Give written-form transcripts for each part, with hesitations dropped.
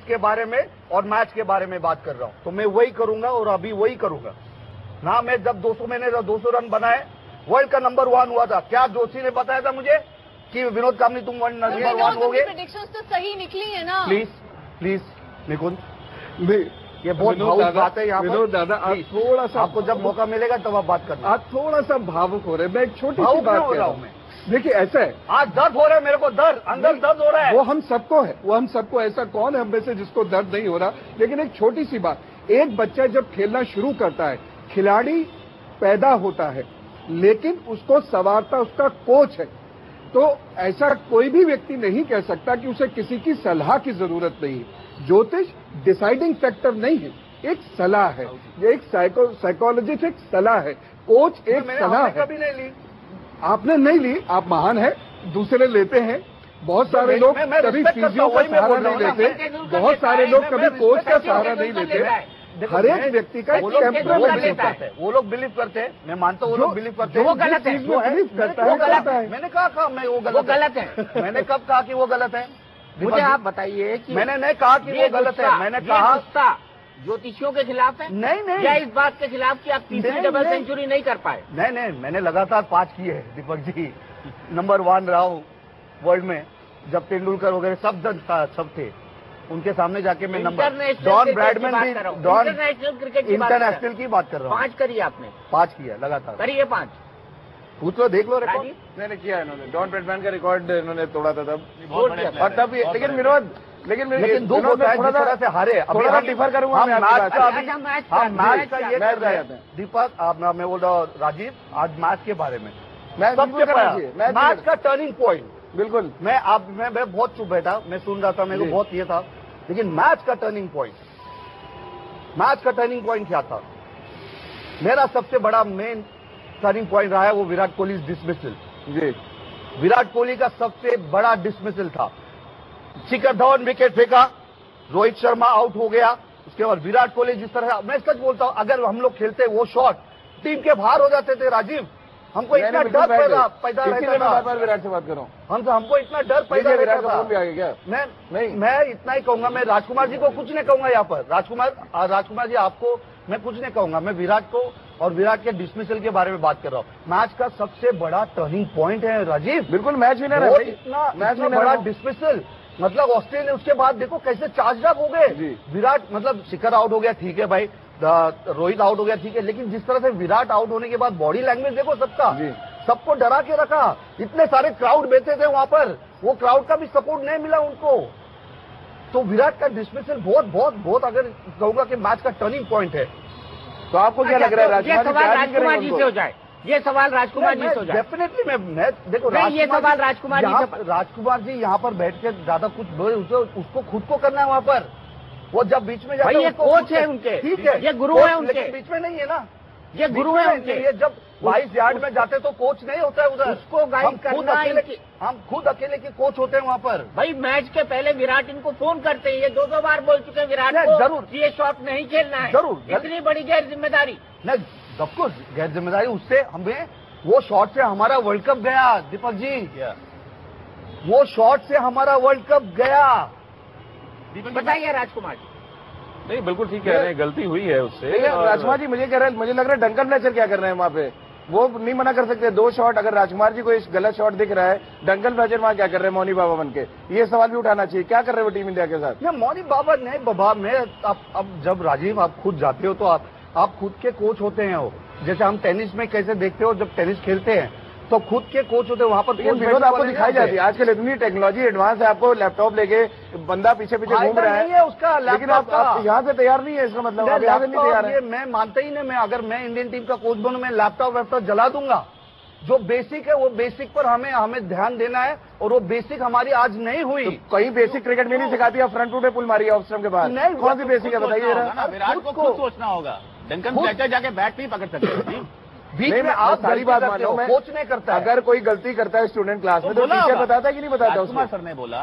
के बारे में और मैच के बारे में बात कर रहा हूं, तो मैं वही करूंगा और अभी वही करूंगा ना। मैं जब 200 रन बनाए, वर्ल्ड का नंबर 1 हुआ था। क्या जोशी ने बताया था मुझे कि विनोद कामनी तुम नंबर 1 हो गए? प्रेडिक्शंस तो सही निकली है ना। प्लीज निकुंज, ये बहुत भावुक बात है यहाँ पर। विनोद दादा, आप थोड़ा सा, आपको जब मौका मिलेगा तब आप बात करना। आप थोड़ा सा भावुक हो रहे हैं। मैं एक छोटी सी बात कर रहा हूँ। देखिए ऐसा है, आज दर्द हो रहा है मेरे को, दर्द अंदर दर्द हो रहा है। वो हम सबको है, वो हम सबको। ऐसा कौन है हम में से जिसको दर्द नहीं हो रहा? लेकिन एक छोटी सी बात, एक बच्चा जब खेलना शुरू करता है, खिलाड़ी पैदा होता है, लेकिन उसको संवारता उसका कोच है। तो ऐसा कोई भी व्यक्ति नहीं कह सकता कि उसे किसी की सलाह की जरूरत नहीं है। ज्योतिष डिसाइडिंग फैक्टर नहीं है, एक सलाह है। ये एक साइकोलॉजिस्ट एक सलाह है, कोच एक सलाह है। कभी नहीं ली, आपने नहीं ली, आप महान है, दूसरे लेते हैं। बहुत सारे लोग कभी फिजियो का सहारा नहीं लेते, बहुत सारे लोग कभी कोच का सहारा नहीं लेते। हर एक व्यक्ति का टेम्परामेंट होता है। वो लोग बिलीव करते हैं, मैं मानता हूँ वो लोग बिलीव करते हैं। वो गलत है, वो बिलीव करता है। मैंने कहा मैं वो गलत है। मैंने कब कहा कि वो गलत है? मुझे आप बताइए कि मैंने नहीं कहा कि वो गलत है। मैंने कहा ज्योतिषियों के खिलाफ है। नहीं या इस बात के खिलाफ कि आप तीसरी डबल सेंचुरी नहीं कर पाए? नहीं, मैंने लगातार 5 किए है दीपक जी। नंबर 1 रहा हूँ वर्ल्ड में। जब तेंदुलकर वगैरह सब थे, उनके सामने जाके मैं नंबर डॉन ब्रैडमैन भी, इंटरनेशनल क्रिकेट इंटरनेशनल की बात कर रहा हूँ। 5 करिए आपने? 5 किया लगातार। करिए 5। पूछ लो, देख लो रिकॉर्ड। मैंने किया, इन्होंने डॉन ब्रैडमैन का रिकॉर्ड इन्होंने तोड़ा था तब, और तब। लेकिन विनोद, लेकिन दो होता है, जिस तरह से हारे। अभी हम डिफर करूंगा मैच का ये कर रहे हैं दीपक। आप ना, मैं बोल रहा हूँ राजीव, आज मैच के बारे में सबसे बड़ा मैच का टर्निंग पॉइंट। बिल्कुल, मैं बहुत चुप बैठा, मैं सुन रहा था, मेरे को बहुत ये था। लेकिन मैच का टर्निंग पॉइंट क्या था? मेरा सबसे बड़ा मेन टर्निंग पॉइंट रहा है वो विराट कोहली डिसमिसल। विराट कोहली का सबसे बड़ा डिसमिसल था। शिखर धवन विकेट फेंका, रोहित शर्मा आउट हो गया, उसके बाद विराट कोहली जिस तरह, मैं सच बोलता हूं, अगर हम लोग खेलते वो शॉट टीम के बाहर हो जाते थे राजीव। हमको इतना डर पैदा रहता था। विराट से बात करो, हमको इतना डर पैदा रहता था। क्या? मैं इतना ही कहूंगा, मैं राजकुमार जी को कुछ नहीं कहूंगा यहाँ पर। राजकुमार जी आपको मैं कुछ नहीं कहूंगा, मैं विराट को और विराट के डिसमिसल के बारे में बात कर रहा हूँ। मैच का सबसे बड़ा टर्निंग पॉइंट है राजीव। बिल्कुल, मैच विनर है। इतना बड़ा डिसमिसल, मतलब ऑस्ट्रेलिया उसके बाद देखो कैसे चार्ज अप हो गए। विराट, मतलब शिखर आउट हो गया, ठीक है भाई, रोहित आउट हो गया, ठीक है, लेकिन जिस तरह से विराट आउट होने के बाद बॉडी लैंग्वेज देखो सबका, सबको डरा के रखा। इतने सारे क्राउड बैठे थे वहां पर, वो क्राउड का भी सपोर्ट नहीं मिला उनको। तो विराट का डिसमिसल बहुत अगर कहूंगा कि मैच का टर्निंग पॉइंट है। तो आपको क्या लग रहा है? ये सवाल राजकुमार जी से हो जाए, ये सवाल राजकुमार जी से हो जाए। डेफिनेटली मैं देखो, ये सवाल राजकुमार जी यहाँ पर बैठ के ज्यादा कुछ उसको खुद को करना है वहां पर। वो जब बीच में जाते हैं, ये कोच है उनके, ठीक है, ये गुरु है उनके, बीच में नहीं है ना, ये गुरु है उनके। ये जब 22 यार्ड में जाते तो कोच नहीं होता है उधर, उसको गाइड करना। हम खुद अकेले के कोच होते हैं वहाँ पर। भाई मैच के पहले विराट इनको फोन करते हैं, ये 2-2 बार बोल चुके हैं विराट को, जरूर ये शॉट नहीं खेलना है। जरूर, इतनी बड़ी गैर जिम्मेदारी नहीं, सब कुछ गैर जिम्मेदारी। उससे हमें वो शॉट से हमारा वर्ल्ड कप गया दीपक जी, वो शॉट से हमारा वर्ल्ड कप गया। बताइए राजकुमार जी। नहीं, बिल्कुल ठीक कह रहे हैं, गलती हुई है उससे। राजकुमार जी मुझे लग रहा है डंकन फ्लेचर क्या कर रहे हैं वहाँ पे, वो नहीं मना कर सकते। 2 शॉट, अगर राजकुमार जी को इस गलत शॉट दिख रहा है, डंकन फ्लेचर वहाँ क्या कर रहे हैं मौनी बाबा बन के? ये सवाल भी उठाना चाहिए, क्या कर रहे हैं वो टीम इंडिया के साथ? मौनी बाबा नहीं बाबा, मैं अब जब राजीव आप खुद जाते हो तो आप खुद के कोच होते हैं। वो जैसे हम टेनिस में कैसे देखते हो, जब टेनिस खेलते हैं तो खुद के कोच होते हैं वहाँ पर। विनोद आपको दिखाई जाती है आजकल इतनी टेक्नोलॉजी एडवांस है, आपको लैपटॉप लेके बंदा पीछे घूम रहा है उसका, लेकिन आप यहाँ से तैयार नहीं है, इसका मतलब आप यहाँ से नहीं तैयार है। मैं मानता ही नहीं। मैं अगर मैं इंडियन टीम का कोच बनूं, मैं लैपटॉप जला दूंगा। जो बेसिक है वो बेसिक पर हमें ध्यान देना है, और वो बेसिक हमारी आज नहीं हुई। तो कहीं बेसिक क्रिकेट में नहीं सिखाती, आप फ्रंट फुट पे पुल मारी है ऑफ स्टंप के बाद, नहीं कौन सी बेसिक है बताइए? विराट को खुद सोचना होगा, डंकन फ्लेचर जाके बैट नहीं पकड़ सकते। बीच में आप सारी बात मान लो, कोच नहीं करता। अगर कोई गलती करता है स्टूडेंट क्लास में तो टीचर बताता है कि नहीं बताता? राजकुमार सर ने बोला,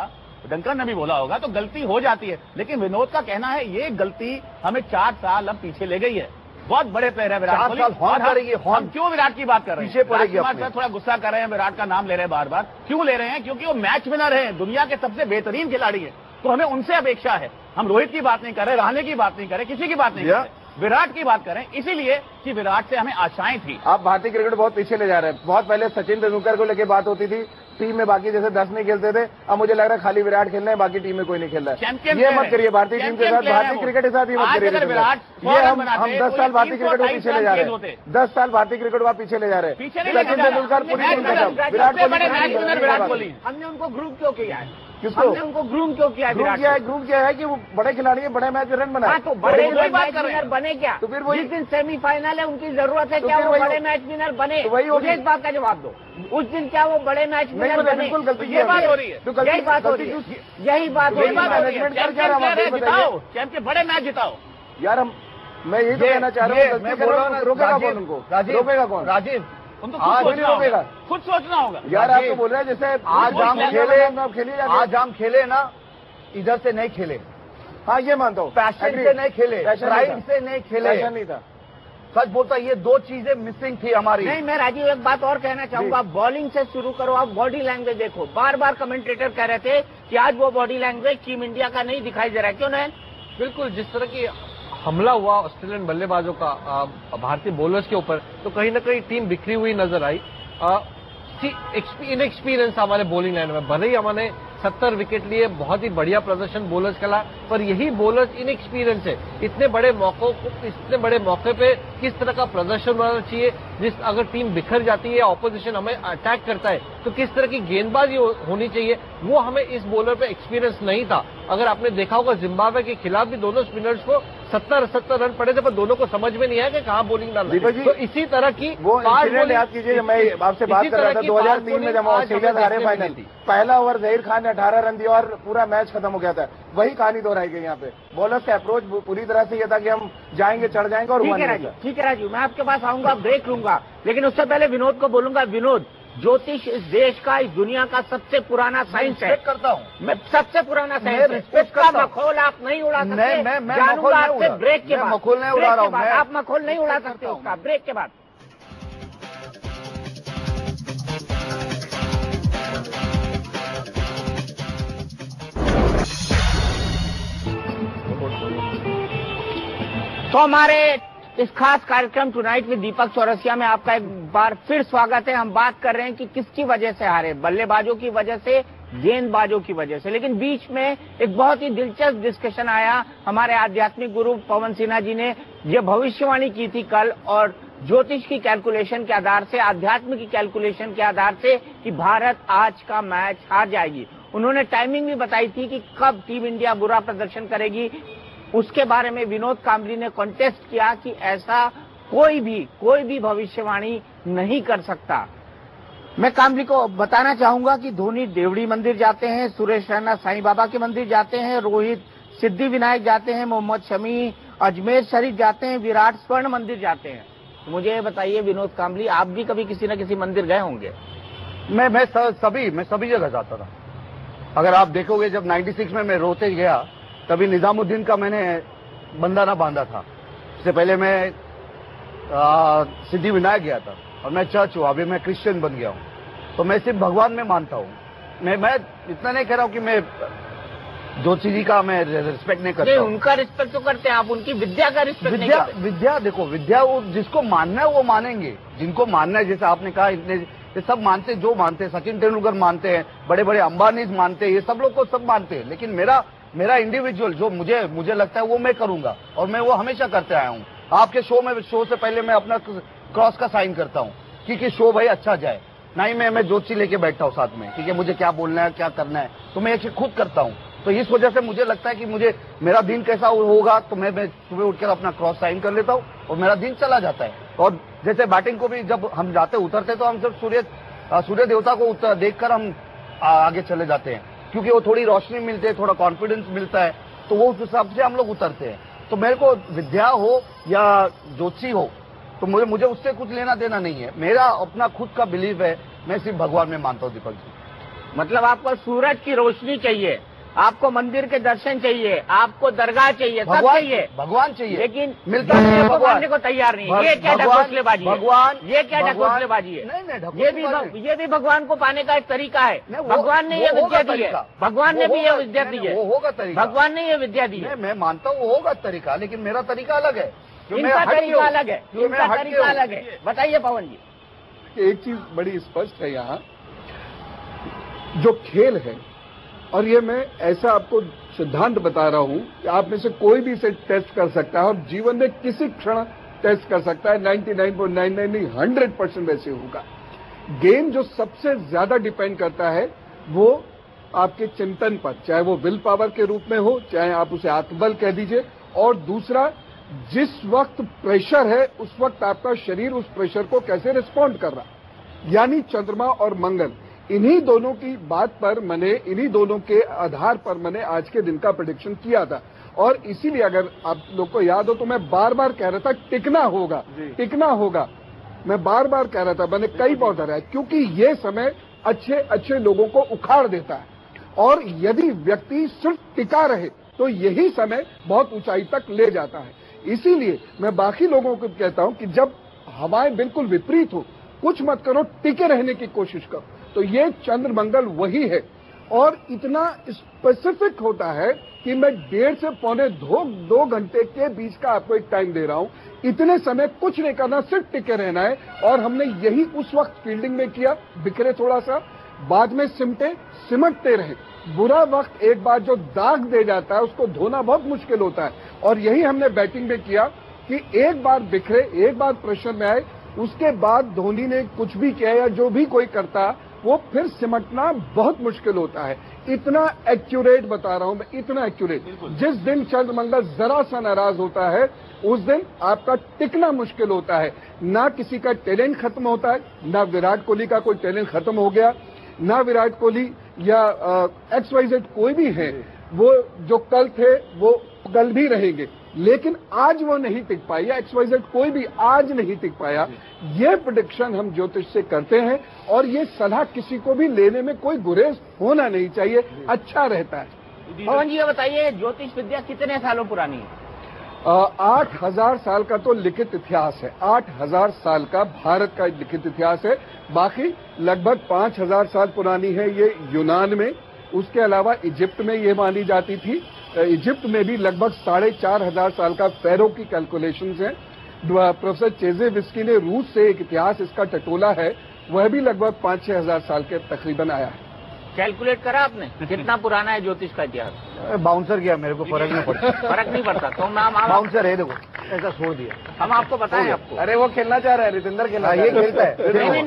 डंकन ने भी बोला होगा, तो गलती हो जाती है। लेकिन विनोद का कहना है ये गलती हमें 4 साल अब पीछे ले गई है। बहुत बड़े प्लेयर है विराट कोहली, हम क्यों विराट की बात कर रहे हैं? पीछे पड़ेगी। सर थोड़ा गुस्सा कर रहे हैं, विराट का नाम ले रहे हैं बार-बार। क्यों ले रहे हैं? क्योंकि वो मैच विनर है, दुनिया के सबसे बेहतरीन खिलाड़ी है, तो हमें उनसे अपेक्षा है हम रोहित की बात नहीं कर रहे, रहाणे की बात नहीं कर रहे, किसी की बात नहीं कर रहे, विराट की बात करें, इसीलिए कि विराट से हमें आशाएं थी। आप भारतीय क्रिकेट बहुत पीछे ले जा रहे हैं। बहुत पहले सचिन तेंदुलकर को लेकर बात होती थी, टीम में बाकी जैसे 10 नहीं खेलते थे, अब मुझे लग रहा है खाली विराट खेल रहे हैं, बाकी टीम में कोई नहीं खेल रहा है। ये मत करिए भारतीय टीम के साथ, भारतीय क्रिकेट के साथ ही मत करिए। ये हम 10 साल भारतीय क्रिकेट को पीछे ले जा रहे हैं, 10 साल भारतीय क्रिकेट को पीछे ले जा रहे हैं। सचिन तेंदुलकर पूरी टीम खत्म, विराट कोहली। हमने उनको ग्रुप क्यों किया है? किसको? हमने उनको ग्रूम क्यों किया? ग्रुप किया है कि वो बड़े खिलाड़ी है, बड़े मैच में रन बनाए। तो बड़े मैच विनर बने क्या? तो फिर वही जिस दिन सेमीफाइनल है उनकी जरूरत है, क्या वो बड़े मैच विनर बने? मुझे इस बात का जवाब दो, उस दिन क्या वो बड़े मैच विनर बने? बिल्कुल गलती, ये बात हो रही है, यही बात हो रही है, यही बात हो रही है। मैनेजमेंट कर क्या रहा है, जिताओ, चैंपियन बड़े मैच जिताओ यार। मैं यही तो कहना चाह रहा हूँ, मैं बोल रहा हूँ, रोकेगा कौन उनको? रोकेगा कौन? राजीव, उनको आज नहीं रोकेगा, खुद सोचना होगा। यार आप तो बोल रहे हैं जैसे आज हम खेले ना, इधर से नहीं खेले। हाँ ये मानता हूँ, पैशन से नहीं खेले, प्राइड से नहीं खेले, पैशन नहीं था। सच बोलता, ये दो चीजें मिसिंग थी हमारी। नहीं, मैं राजीव एक बात और कहना चाहूंगा, बॉलिंग से शुरू करो, आप बॉडी लैंग्वेज देखो। बार बार कमेंटेटर कह रहे थे कि आज वो बॉडी लैंग्वेज टीम इंडिया का नहीं दिखाई दे रहा है, क्यों नहीं? बिल्कुल, जिस तरह की हमला हुआ ऑस्ट्रेलियन बल्लेबाजों का भारतीय बॉलर्स के ऊपर, तो कहीं ना कहीं टीम बिखरी हुई नजर आई। इनएक्सपीरियंस हमारे बॉलिंग लाइन में, भले ही हमने 70 विकेट लिए, बहुत ही बढ़िया प्रदर्शन बॉलर्स खेला, पर यही बॉलर्स इनएक्सपीरियंस है। इतने बड़े मौके पे किस तरह का प्रदर्शन होना चाहिए, अगर टीम बिखर जाती है, ऑपोजिशन हमें अटैक करता है, तो किस तरह की गेंदबाजी होनी चाहिए, वो हमें इस बॉलर पे एक्सपीरियंस नहीं था। अगर आपने देखा होगा जिम्बाब्वे के खिलाफ भी दोनों स्पिनर्स को 70 रन पड़े थे, पर दोनों को समझ में नहीं आया कि कहां बॉलिंग डालना है। तो इसी तरह की वो इंसिडेंट याद कीजिए, मैं आपसे बात कर रहा था 2003 में जब ऑस्ट्रेलिया हारे फाइनल, पहला ओवर जहीर खान ने 18 रन दिया और पूरा मैच खत्म हो गया था। वही कहानी दोहराई गई यहाँ पे। बॉलर्स का अप्रोच पूरी तरह से ये था कि हम जाएंगे, चढ़ जाएंगे और ठीक है राजू, मैं आपके पास आऊंगा, ब्रेक लूंगा, लेकिन उससे पहले विनोद को बोलूंगा। विनोद, ज्योतिष इस देश का, इस दुनिया का सबसे पुराना साइंस है। करता हूँ मैं, सबसे पुराना साइंस है, उसका मखौल आप नहीं उड़ा सकते। मैं जानूंगा आपसे ब्रेक के बाद। मखौल नहीं उड़ा रहा हूँ, आप मखौल नहीं उड़ा सकते उसका, ब्रेक के बाद। तो हमारे इस खास कार्यक्रम टुनाइट विद दीपक चौरसिया में आपका एक बार फिर स्वागत है। हम बात कर रहे हैं कि किसकी वजह से हारे, बल्लेबाजों की वजह से, गेंदबाजों की वजह से। लेकिन बीच में एक बहुत ही दिलचस्प डिस्कशन आया। हमारे आध्यात्मिक गुरु पवन सिन्हा जी ने ये भविष्यवाणी की थी कल, और ज्योतिष की कैलकुलेशन के आधार से, आध्यात्म की कैलकुलेशन के आधार से, कि भारत आज का मैच हार जाएगी। उन्होंने टाइमिंग भी बताई थी कि कब टीम इंडिया बुरा प्रदर्शन करेगी। उसके बारे में विनोद कांबली ने कॉन्टेस्ट किया कि ऐसा कोई भी भविष्यवाणी नहीं कर सकता। मैं कांबली को बताना चाहूंगा कि धोनी देवड़ी मंदिर जाते हैं, सुरेश रैना साईं बाबा के मंदिर जाते हैं, रोहित सिद्धि विनायक जाते हैं, मोहम्मद शमी अजमेर शरीफ जाते हैं, विराट स्वर्ण मंदिर जाते हैं। तो मुझे ये बताइए विनोद कांबली, आप भी कभी किसी न किसी मंदिर गए होंगे? मैं सभी जगह जाता था। अगर आप देखोगे, जब 96 में मैं रोहतक गया, तभी निजामुद्दीन का मैंने बंदाना बांधा था। इससे पहले मैं सिद्धि विनायक गया था, और मैं चर्च हुआ, अभी मैं क्रिश्चियन बन गया हूँ। तो मैं सिर्फ भगवान में मानता हूँ। मैं इतना नहीं कह रहा हूँ कि मैं ज्योति जी का मैं रिस्पेक्ट नहीं करता। उनका रिस्पेक्ट तो करते हैं आप, उनकी विद्या का रिस्पेक्ट नहीं करते। विद्या देखो, विद्या वो जिसको मानना है वो मानेंगे, जिनको मानना है। जैसे आपने कहा, इतने ये सब मानते, जो मानते हैं, सचिन तेंदुलकर मानते हैं, बड़े बड़े अंबानी मानते हैं, ये सब लोग को सब मानते हैं। लेकिन मेरा इंडिविजुअल जो मुझे लगता है वो मैं करूंगा, और मैं वो हमेशा करते आया हूँ। आपके शो से पहले मैं अपना क्रॉस का साइन करता हूँ, क्योंकि शो भाई अच्छा जाए। ना ही मैं ज्योति लेके बैठता हूँ साथ में, क्योंकि मुझे क्या बोलना है, क्या करना है, तो मैं ये खुद करता हूँ। तो इस वजह से मुझे लगता है कि मेरा दिन कैसा होगा, तो मैं सुबह उठकर अपना क्रॉस साइन कर लेता हूँ, और मेरा दिन चला जाता है। और जैसे बैटिंग को भी जब हम जाते उतरते, तो हम जब सूर्य देवता को देखकर हम आगे चले जाते हैं, क्योंकि वो थोड़ी रोशनी मिलती है, थोड़ा कॉन्फिडेंस मिलता है, तो वो उस हिसाब से हम लोग उतरते हैं। तो मेरे को विद्या हो या ज्योति हो, तो मुझे उससे कुछ लेना देना नहीं है। मेरा अपना खुद का बिलीव है, मैं सिर्फ भगवान में मानता हूँ। दीपक जी, मतलब आपको सूरज की रोशनी चाहिए, आपको मंदिर के दर्शन चाहिए, आपको दरगाह चाहिए, सब चाहिए, भगवान चाहिए, लेकिन मिलता नहीं है भगवान मानने को तैयार नहीं है। ये क्या ढकोसलेबाजी है? भगवान, ये क्या ढकोसलेबाजी है? नहीं, ये भी भगवान को पाने का एक तरीका है। भगवान ने ये विद्या दी है, भगवान ने भी ये विद्या दी है, वो होगा तरीका, भगवान ने ये विद्या दी है। मैं मानता हूँ वो होगा तरीका, लेकिन मेरा तरीका अलग है, इनका तरीका अलग है, इनका तरीका अलग है। बताइए पवन जी। एक चीज बड़ी स्पष्ट है यहाँ, जो खेल है, और ये मैं ऐसा आपको सिद्धांत बता रहा हूं कि आप में से कोई भी इसे टेस्ट कर सकता है और जीवन में किसी क्षण टेस्ट कर सकता है। 99.99 नहीं 100% वैसे होगा। गेम जो सबसे ज्यादा डिपेंड करता है वो आपके चिंतन पर, चाहे वो विल पावर के रूप में हो, चाहे आप उसे आत्मबल कह दीजिए, और दूसरा जिस वक्त प्रेशर है उस वक्त आपका शरीर उस प्रेशर को कैसे रिस्पॉन्ड कर रहा, यानी चंद्रमा और मंगल। इन्हीं दोनों की बात पर मैंने, इन्हीं दोनों के आधार पर मैंने आज के दिन का प्रेडिक्शन किया था। और इसीलिए अगर आप लोग को याद हो तो मैं बार बार कह रहा था टिकना होगा, टिकना होगा, मैं बार बार कह रहा था, मैंने कई बार दोहराया, क्योंकि ये समय अच्छे अच्छे लोगों को उखाड़ देता है, और यदि व्यक्ति सिर्फ टिका रहे तो यही समय बहुत ऊंचाई तक ले जाता है। इसीलिए मैं बाकी लोगों को कहता हूं कि जब हवाएं बिल्कुल विपरीत हो, कुछ मत करो, टिके रहने की कोशिश करो। तो ये चंद्र मंगल वही है, और इतना स्पेसिफिक होता है कि मैं 1.5 से पौने 2 घंटे के बीच का आपको एक टाइम दे रहा हूं। इतने समय कुछ नहीं करना, सिर्फ टिके रहना है। और हमने यही उस वक्त फील्डिंग में किया, बिखरे थोड़ा सा, बाद में सिमटते रहे। बुरा वक्त एक बार जो दाग दे जाता है उसको धोना बहुत मुश्किल होता है, और यही हमने बैटिंग में किया कि एक बार बिखरे, एक बार प्रेशर में आए, उसके बाद धोनी ने कुछ भी किया या जो भी कोई करता, वो फिर सिमटना बहुत मुश्किल होता है। इतना एक्यूरेट बता रहा हूं मैं, इतना एक्यूरेट। जिस दिन चंद्र मंगल जरा सा नाराज होता है उस दिन आपका टिकना मुश्किल होता है। ना किसी का टैलेंट खत्म होता है, ना विराट कोहली का कोई टैलेंट खत्म हो गया, ना विराट कोहली या XYZ कोई भी है, वो जो कल थे वो कल भी रहेंगे, लेकिन आज वो नहीं टिक पाई, या XYZ कोई भी आज नहीं टिक पाया। ये प्रेडिक्शन हम ज्योतिष से करते हैं, और ये सलाह किसी को भी लेने में कोई गुरेज होना नहीं चाहिए, अच्छा रहता है। पवन जी ये बताइए, ज्योतिष विद्या कितने सालों पुरानी है? 8,000 साल का तो लिखित इतिहास है, 8,000 साल का भारत का लिखित इतिहास है। बाकी लगभग 5,000 साल पुरानी है ये यूनान में। उसके अलावा इजिप्ट में ये मानी जाती थी। इजिप्ट में भी लगभग 4,500 साल का फेरो की कैलकुलेशंस है। प्रोफेसर चेजेविस्की ने रूस से एक इतिहास इसका टटोला है, वह भी लगभग 5-6 हजार साल के तकरीबन आया है। कैलकुलेट करा आपने कितना पुराना है ज्योतिष का इतिहास? बाउंसर किया, मेरे को फर्क नहीं पड़ता। फर्क नहीं पड़ता तो नाम बाउंसर है, देखो ऐसा छोड़ दिया। हम आपको बताएं आपको। अरे वो खेलना चाह रहा है, रितेंद्र खेलना, ये खेलता है। नहीं,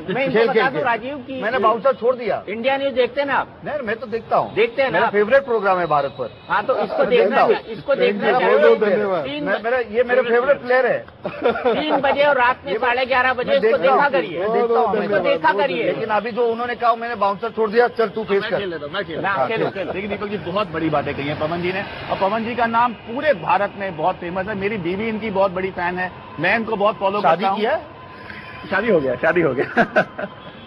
मैं इनको बता दूं राजीव की मैंने बाउंसर छोड़ दिया। इंडिया न्यूज देखते हैं ना आप? नहीं, मैं तो देखता हूँ, देखते हैं ना। मेरा फेवरेट प्रोग्राम है भारत पर। हाँ तो इसको देखना, इसको देखना। ये मेरे फेवरेट प्लेयर है। 3 बजे और रात में 11:30 बजे इसको देखा करिए, इसको देखा करिए। लेकिन अभी जो उन्होंने कहा मैंने बाउंसर छोड़ दिया, चल तू फेस कर। देखिए दीपक जी बहुत बड़ी बातें कही हैं पवन जी ने, और पवन जी का नाम पूरे भारत में बहुत फेमस है। मेरी बीवी इनकी बहुत बड़ी फैन है, मैं इनको बहुत फॉलो करता हूं। शादी हो गया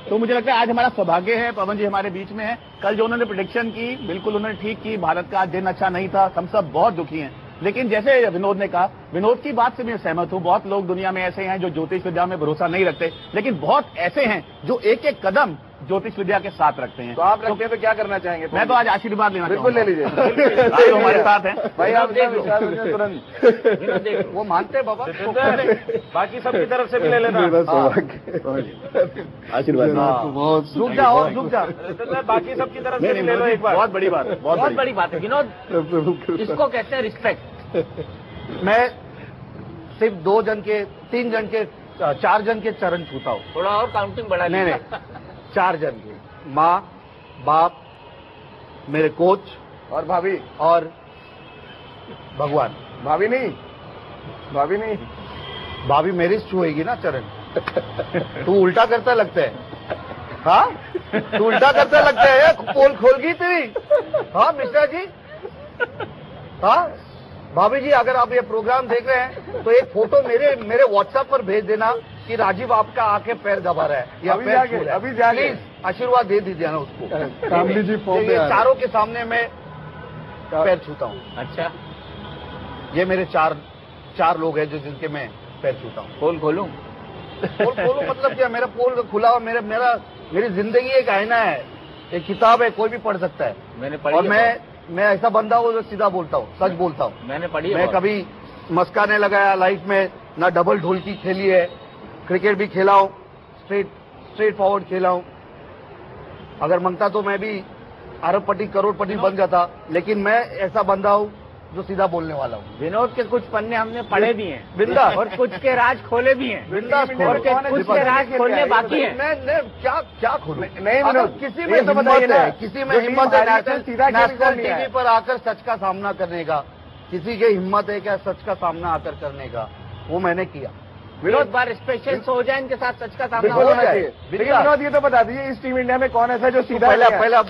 तो मुझे लगता है आज हमारा सौभाग्य है, पवन जी हमारे बीच में है। कल जो उन्होंने प्रेडिक्शन की, बिल्कुल उन्होंने ठीक की। भारत का आज दिन अच्छा नहीं था, हम सब बहुत दुखी हैं। लेकिन जैसे विनोद ने कहा, विनोद की बात से मैं सहमत हूं। बहुत लोग दुनिया में ऐसे हैं जो ज्योतिष विद्या में भरोसा नहीं रखते, लेकिन बहुत ऐसे हैं जो एक एक कदम ज्योतिष विद्या के साथ रखते हैं। तो आप रखते हैं तो क्या करना चाहेंगे? मैं तो आज आशीर्वाद लेना बिल्कुल ले लीजिए, आज हमारे साथ हैं भाई। आप तुरंत वो मानते हैं बाबा, बाकी सबकी तरफ से भी ले लेना आशीर्वाद। रुक जाओ, बाकी सबकी तरफ से भी ले लो एक बार। बहुत बड़ी बात है, बहुत बड़ी बात है विनोद, इसको कहते हैं रिस्पेक्ट। मैं सिर्फ 2 जन के, 3 जन के, 4 जन के चरण छूता हूँ। थोड़ा और काउंटिंग बढ़ा नहीं, 4 जन के, माँ, बाप, मेरे कोच और भाभी, और भगवान। भाभी नहीं, भाभी मेरी छुएगी ना चरण। तू उल्टा करता लगता है, हाँ तू उल्टा करता लगता है, पोल खोल गई तेरी। हाँ मिश्रा जी, हाँ भाभी जी, अगर आप ये प्रोग्राम देख रहे हैं तो एक फोटो मेरे व्हाट्सएप पर भेज देना कि राजीव आपका आके पैर दबा रहा है या अभी जाके प्लीज आशीर्वाद दे दीजिए ना उसको। कामली जी ये चारों के सामने मैं पैर छूता हूँ। अच्छा, ये मेरे चार लोग हैं जो जिनके मैं पैर छूता हूँ। पोल खोलूं? पोल खोलूं मतलब क्या, मेरा पोल खुला हुआ, मेरी जिंदगी एक आईना है, एक किताब है, कोई भी पढ़ सकता है। मैंने पढ़ी। और मैं ऐसा बंदा हूँ जो सीधा बोलता हूँ, सच बोलता हूँ। मैंने पढ़ी। मैं कभी मस्का नहीं लगाया लाइफ में, ना डबल ढोलकी खेली है, क्रिकेट भी खेला हूँ, स्ट्रेट फॉरवर्ड खेला हूँ। अगर मांगता तो मैं भी अरबपति करोड़पति बन जाता, लेकिन मैं ऐसा बंदा हूँ जो सीधा बोलने वाला हूँ। विनोद के कुछ पन्ने हमने पढ़े भी हैं, बिंदास, और कुछ के राज खोले भी हैं, बिंदास, और कुछ के राज खोलने बाकी हैं। मैं क्या खोलूं? नहीं विनोद, किसी में हिम्मत है, किसी में हिम्मत है नेशनल टीवी पर आकर सच का सामना करने का, किसी की हिम्मत है क्या सच का सामना आकर करने का, वो मैंने किया। विनोद बार स्पेशल शो हो जाए इनके साथ सच का सामना बिल्कुल हो होना चाहिए। लेकिन विनोद ये तो बता दीजिए, इस टीम इंडिया में कौन ऐसा जो सीधा पहला